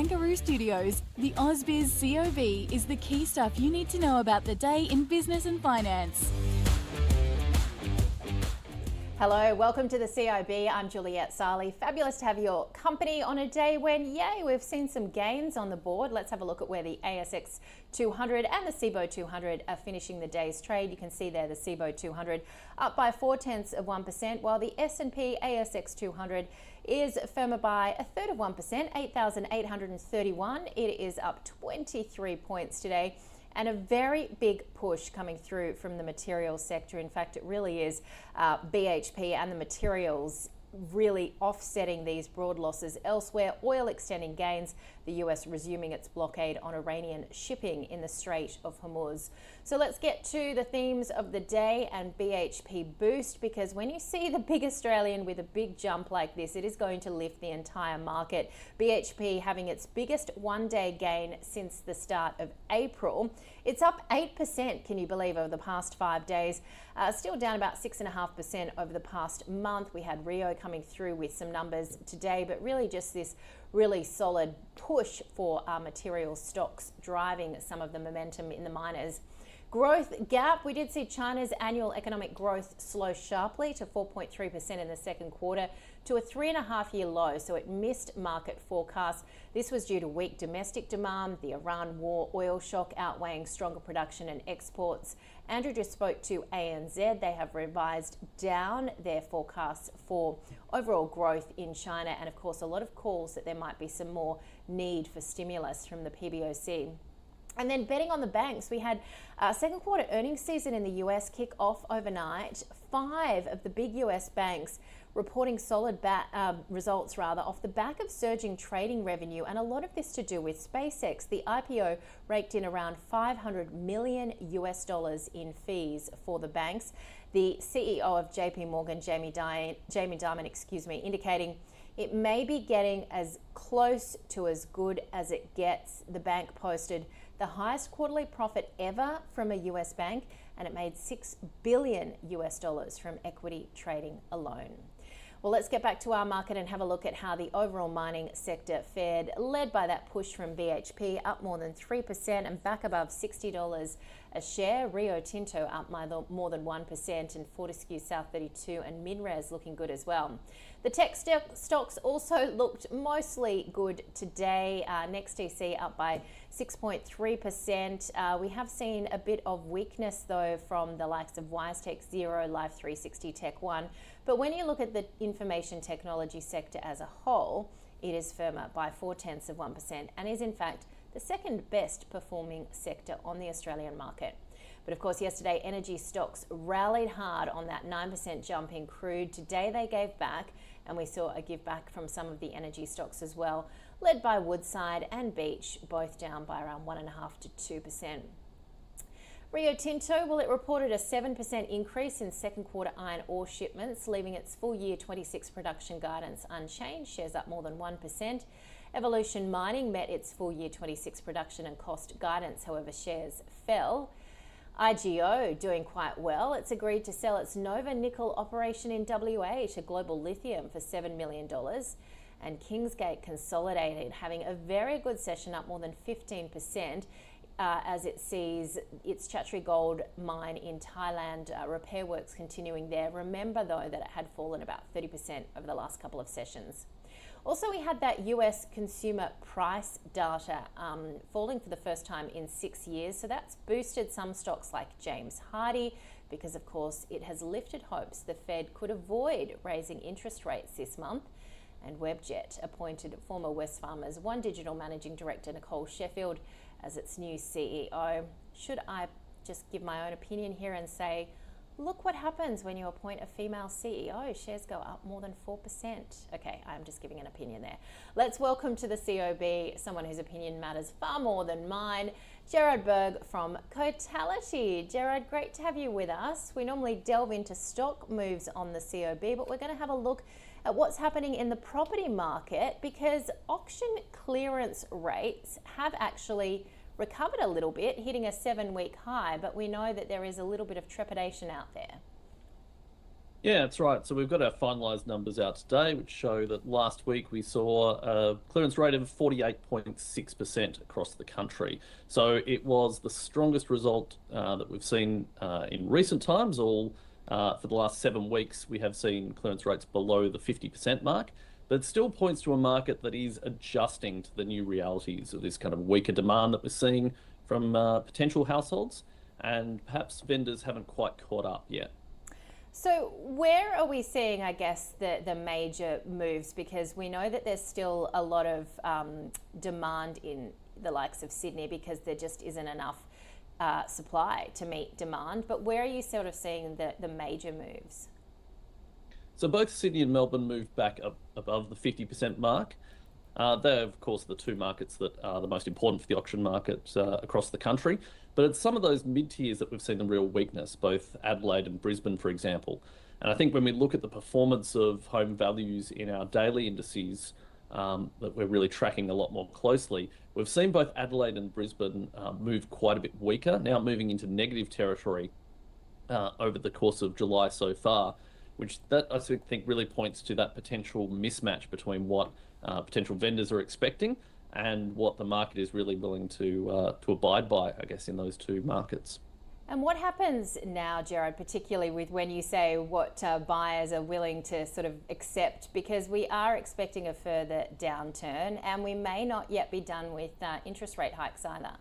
Kangaroo Studios, the AusBiz COB is the key stuff you need to know about the day in business and finance. Hello, welcome to the COB. I'm Juliette Sarli. Fabulous to have your company on a day when, yay, we've seen some gains on the board. Let's have a look at where the ASX 200 and the CBO 200 are finishing the day's trade. You can see there the CBO 200 up by 0.4%, while the S&P ASX 200 is firmer by 1/3%, 8,831. It is up 23 points today. And a very big push coming through from the materials sector. In fact, it really is BHP and the materials really offsetting these broad losses elsewhere. Oil extending gains, the US resuming its blockade on Iranian shipping in the Strait of Hormuz. So let's get to the themes of the day and BHP boost, because when you see the big Australian with a big jump like this, it is going to lift the entire market. BHP having its biggest one-day gain since the start of April. It's up 8%, can you believe, over the past 5 days. Still down about 6.5% over the past month. We had Rio coming through with some numbers today, but really just this really solid push for our materials stocks driving some of the momentum in the miners. Growth gap, we did see China's annual economic growth slow sharply to 4.3% in the second quarter, to a 3.5-year low, so it missed market forecasts. This was due to weak domestic demand, the Iran war oil shock outweighing stronger production and exports. Andrew just spoke to ANZ. They have revised down their forecasts for overall growth in China, and of course a lot of calls that there might be some more need for stimulus from the PBOC. And then betting on the banks, we had second quarter earnings season in the US kick off overnight. 5 of the big US banks reporting solid results off the back of surging trading revenue, and a lot of this to do with SpaceX. The IPO raked in around $500 million in fees for the banks. The CEO of JP Morgan, Jamie Dimon, indicating it may be getting as close to as good as it gets. The bank posted the highest quarterly profit ever from a US bank, and it made $6 billion from equity trading alone. Well, let's get back to our market and have a look at how the overall mining sector fared, led by that push from BHP, up more than 3% and back above $60 a share. Rio Tinto up by more than 1%, and Fortescue, South 32 and MinRes looking good as well. The tech stocks also looked mostly good today. NextDC up by 6.3%. We have seen a bit of weakness though from the likes of WiseTech, Xero, Life360, Tech One. But when you look at the information technology sector as a whole, it is firmer by 0.4% and is in fact the second best performing sector on the Australian market. But of course, yesterday energy stocks rallied hard on that 9% jump in crude. Today they gave back, and we saw a give back from some of the energy stocks as well, led by Woodside and Beach, both down by around 1.5% to 2%. Rio Tinto, well, it reported a 7% increase in second quarter iron ore shipments, leaving its full year 26 production guidance unchanged. Shares up more than 1%. Evolution Mining met its full year 26 production and cost guidance, however, shares fell. IGO doing quite well. It's agreed to sell its Nova nickel operation in WA to Global Lithium for $7 million. And Kingsgate Consolidated having a very good session, up more than 15%. As it sees its Chatree Gold mine in Thailand repair works continuing there. Remember though that it had fallen about 30% over the last couple of sessions. Also, we had that US consumer price data falling for the first time in 6 years. So that's boosted some stocks like James Hardie, because of course it has lifted hopes the Fed could avoid raising interest rates this month. And Webjet appointed former Wesfarmers One Digital Managing Director Nicole Sheffield as its new CEO. Should I just give my own opinion here and say, look what happens when you appoint a female CEO. Shares go up more than 4%. Okay, I'm just giving an opinion there. Let's welcome to the COB someone whose opinion matters far more than mine, Gerard Berg from Cotality. Gerard, great to have you with us. We normally delve into stock moves on the COB, but we're going to have a look at what's happening in the property market, because auction clearance rates have actually recovered a little bit, hitting a 7-week high, but we know that there is a little bit of trepidation out there. Yeah, that's right. So we've got our finalised numbers out today, which show that last week we saw a clearance rate of 48.6% across the country. So it was the strongest result that we've seen in recent times. All for the last 7 weeks, we have seen clearance rates below the 50% mark, but it still points to a market that is adjusting to the new realities of this kind of weaker demand that we're seeing from potential households, and perhaps vendors haven't quite caught up yet. So where are we seeing, I guess, the major moves? Because we know that there's still a lot of demand in the likes of Sydney because there just isn't enough supply to meet demand. But where are you sort of seeing the major moves? So both Sydney and Melbourne moved back up above the 50% mark. They're, of course, the two markets that are the most important for the auction market across the country. But it's some of those mid-tiers that we've seen the real weakness, both Adelaide and Brisbane, for example. And I think when we look at the performance of home values in our daily indices that we're really tracking a lot more closely, we've seen both Adelaide and Brisbane move quite a bit weaker, now moving into negative territory over the course of July so far, which that I think really points to that potential mismatch between what potential vendors are expecting and what the market is really willing to abide by, I guess, in those two markets. And what happens now, Gerard, particularly with when you say what buyers are willing to sort of accept, because we are expecting a further downturn and we may not yet be done with interest rate hikes either?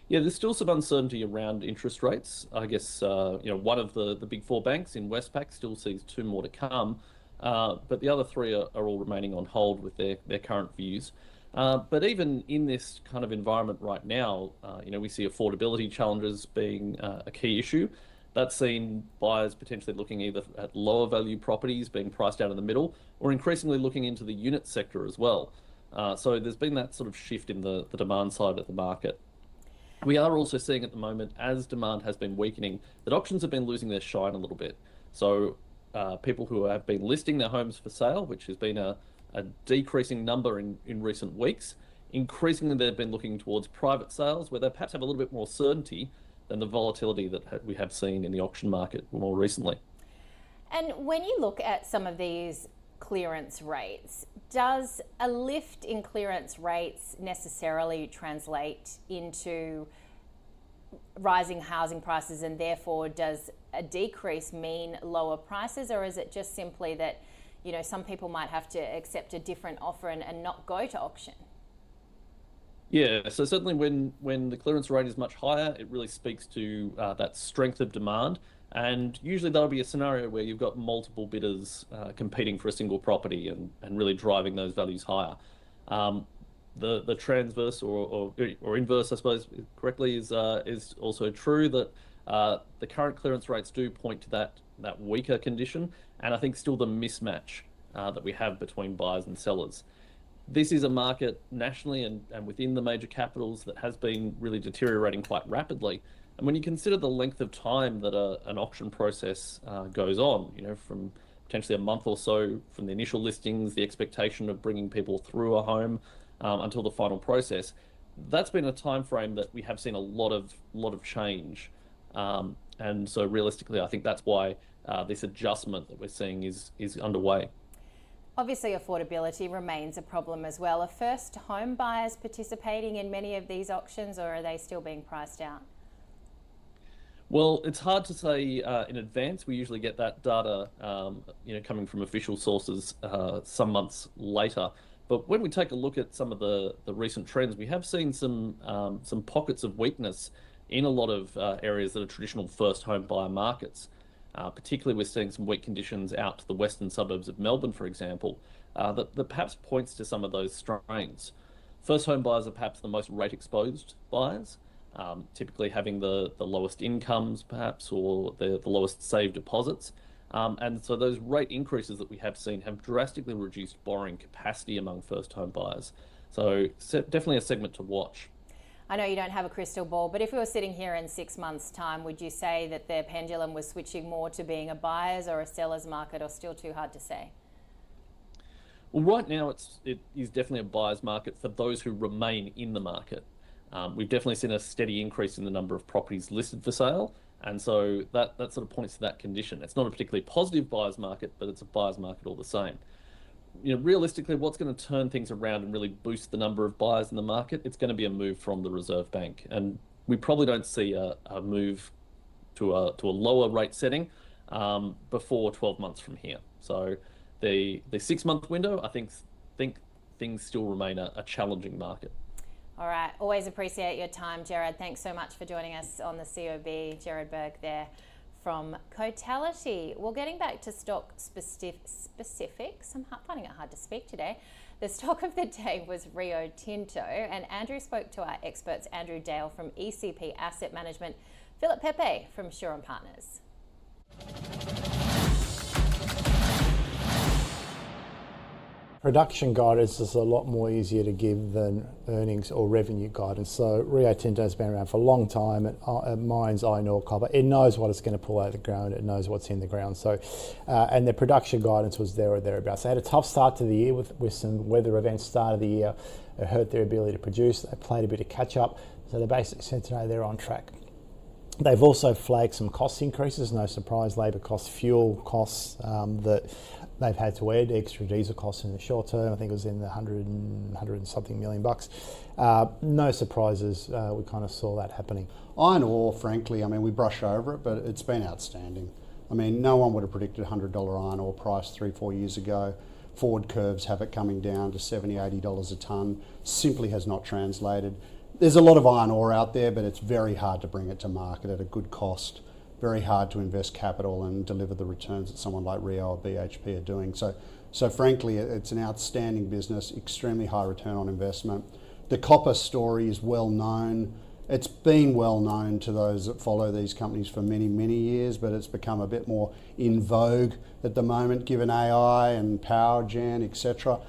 Yeah, there's still some uncertainty around interest rates. I guess one of the big four banks in Westpac still sees two more to come, but the other three are all remaining on hold with their current views. But even in this kind of environment right now, we see affordability challenges being a key issue. That's seen buyers potentially looking either at lower value properties being priced out in the middle, or increasingly looking into the unit sector as well. So there's been that sort of shift in the demand side of the market. We are also seeing at the moment, as demand has been weakening, that auctions have been losing their shine a little bit. So people who have been listing their homes for sale, which has been a decreasing number in recent weeks, increasingly they've been looking towards private sales where they perhaps have a little bit more certainty than the volatility that we have seen in the auction market more recently. And when you look at some of these clearance rates, does a lift in clearance rates necessarily translate into rising housing prices, and therefore does a decrease mean lower prices, or is it just simply that some people might have to accept a different offer and not go to auction? Yeah, so certainly when the clearance rate is much higher, it really speaks to that strength of demand. And usually that'll be a scenario where you've got multiple bidders competing for a single property and really driving those values higher. The transverse or inverse, I suppose, correctly, is also true that the current clearance rates do point to that weaker condition, and I think still the mismatch that we have between buyers and sellers. This is a market nationally and within the major capitals that has been really deteriorating quite rapidly. And when you consider the length of time that an auction process goes on, from potentially a month or so from the initial listings, the expectation of bringing people through a home until the final process, that's been a time frame that we have seen a lot of change. And so realistically, I think that's why this adjustment that we're seeing is underway. Obviously, affordability remains a problem as well. Are first home buyers participating in many of these auctions, or are they still being priced out? Well, it's hard to say in advance. We usually get that data, coming from official sources some months later. But when we take a look at some of the recent trends, we have seen some pockets of weakness in a lot of areas that are traditional first home buyer markets. Particularly, we're seeing some weak conditions out to the western suburbs of Melbourne, for example, that perhaps points to some of those strains. First home buyers are perhaps the most rate exposed buyers. Typically having the lowest incomes, perhaps, or the lowest saved deposits. And so those rate increases that we have seen have drastically reduced borrowing capacity among first home buyers. So definitely a segment to watch. I know you don't have a crystal ball, but if we were sitting here in 6 months' time, would you say that the pendulum was switching more to being a buyer's or a seller's market, or still too hard to say? Well, right now it is definitely a buyer's market for those who remain in the market. We've definitely seen a steady increase in the number of properties listed for sale, And so that sort of points to that condition. It's not a particularly positive buyer's market, but it's a buyer's market all the same. Realistically, what's going to turn things around and really boost the number of buyers in the market? It's going to be a move from the Reserve Bank. And we probably don't see a move to a lower rate setting before 12 months from here. So the 6 month window, I think things still remain a challenging market. All right. Always appreciate your time, Gerard. Thanks so much for joining us on the COB. Gerard Berg there from Cotality. Well, getting back to stock specifics, I'm finding it hard to speak today. The stock of the day was Rio Tinto, and Andrew spoke to our experts, Andrew Dale from ECP Asset Management, Philip Pepe from Shaw & Partners. Production guidance is a lot more easier to give than earnings or revenue guidance. So Rio Tinto has been around for a long time. It mines iron ore, copper. It knows what it's going to pull out of the ground. It knows what's in the ground. So, and the production guidance was there or thereabouts. They had a tough start to the year with some weather events. Start of the year, it hurt their ability to produce. They played a bit of catch up. So they basically said today they're on track. They've also flagged some cost increases, no surprise, labour costs, fuel costs that they've had to add, extra diesel costs in the short term. I think it was in the 100 and something million bucks. No surprises, we kind of saw that happening. Iron ore, frankly, I mean, we brush over it, but it's been outstanding. I mean, no one would have predicted $100 iron ore price 3-4 years ago. Forward curves have it coming down to $70, $80 a tonne. Simply has not translated. There's a lot of iron ore out there, but it's very hard to bring it to market at a good cost. Very hard to invest capital and deliver the returns that someone like Rio or BHP are doing. So frankly, it's an outstanding business, extremely high return on investment. The copper story is well known. It's been well known to those that follow these companies for many, many years, but it's become a bit more in vogue at the moment, given AI and power gen, etc.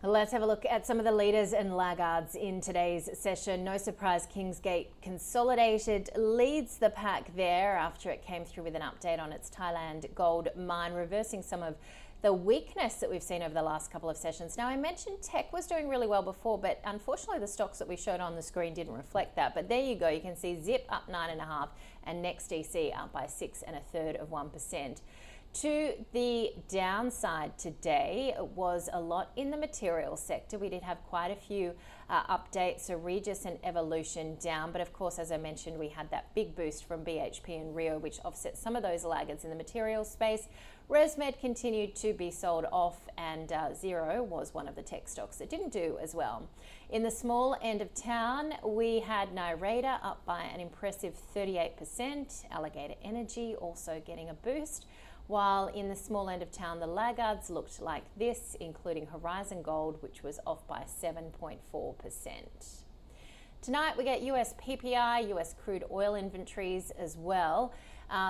Let's have a look at some of the leaders and laggards in today's session. No surprise, Kingsgate Consolidated leads the pack there after it came through with an update on its Thailand gold mine, reversing some of the weakness that we've seen over the last couple of sessions. Now, I mentioned tech was doing really well before, but unfortunately the stocks that we showed on the screen didn't reflect that. But there you go, you can see Zip up 9.5% and NextDC up by 6 1/3%. To the downside today was a lot in the materials sector. We did have quite a few updates, so Regis and Evolution down, but of course, as I mentioned, we had that big boost from BHP and Rio, which offset some of those laggards in the materials space. ResMed continued to be sold off, and Xero was one of the tech stocks that didn't do as well. In the small end of town, we had Nyrada up by an impressive 38%, Alligator Energy also getting a boost, while in the small end of town, the laggards looked like this, including Horizon Gold, which was off by 7.4%. Tonight, we get US PPI, US crude oil inventories as well.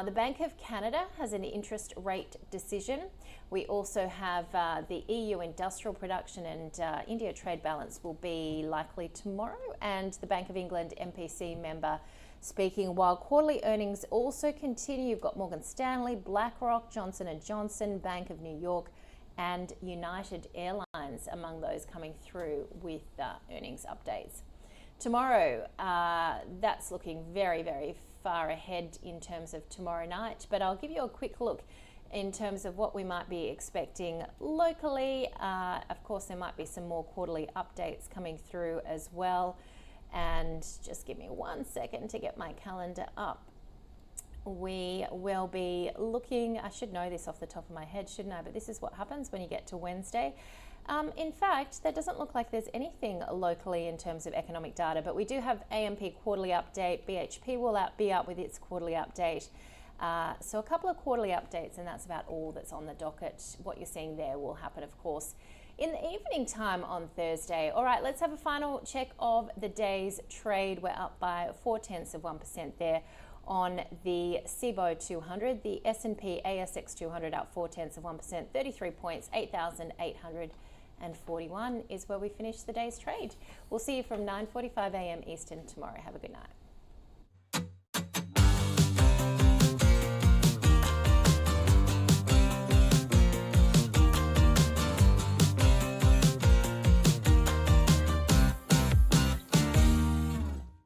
The Bank of Canada has an interest rate decision. We also have the EU industrial production and India trade balance will be likely tomorrow, and the Bank of England MPC member speaking, while quarterly earnings also continue. You've got Morgan Stanley, BlackRock, Johnson & Johnson, Bank of New York, and United Airlines among those coming through with earnings updates. Tomorrow, that's looking very, very far ahead in terms of tomorrow night, but I'll give you a quick look in terms of what we might be expecting locally. Of course, there might be some more quarterly updates coming through as well. And just give me 1 second to get my calendar up. We will be looking, I should know this off the top of my head, shouldn't I? But this is what happens when you get to Wednesday. In fact, that doesn't look like there's anything locally in terms of economic data, but we do have AMP quarterly update. BHP will be out with its quarterly update. So a couple of quarterly updates, and that's about all that's on the docket. What you're seeing there will happen, of course, in the evening time on Thursday. All right, let's have a final check of the day's trade. We're up by 0.4% there on the CBO 200. The S&P ASX 200 up 0.4%, 33 points, 8,841 is where we finish the day's trade. We'll see you from 9:45 a.m. Eastern tomorrow. Have a good night.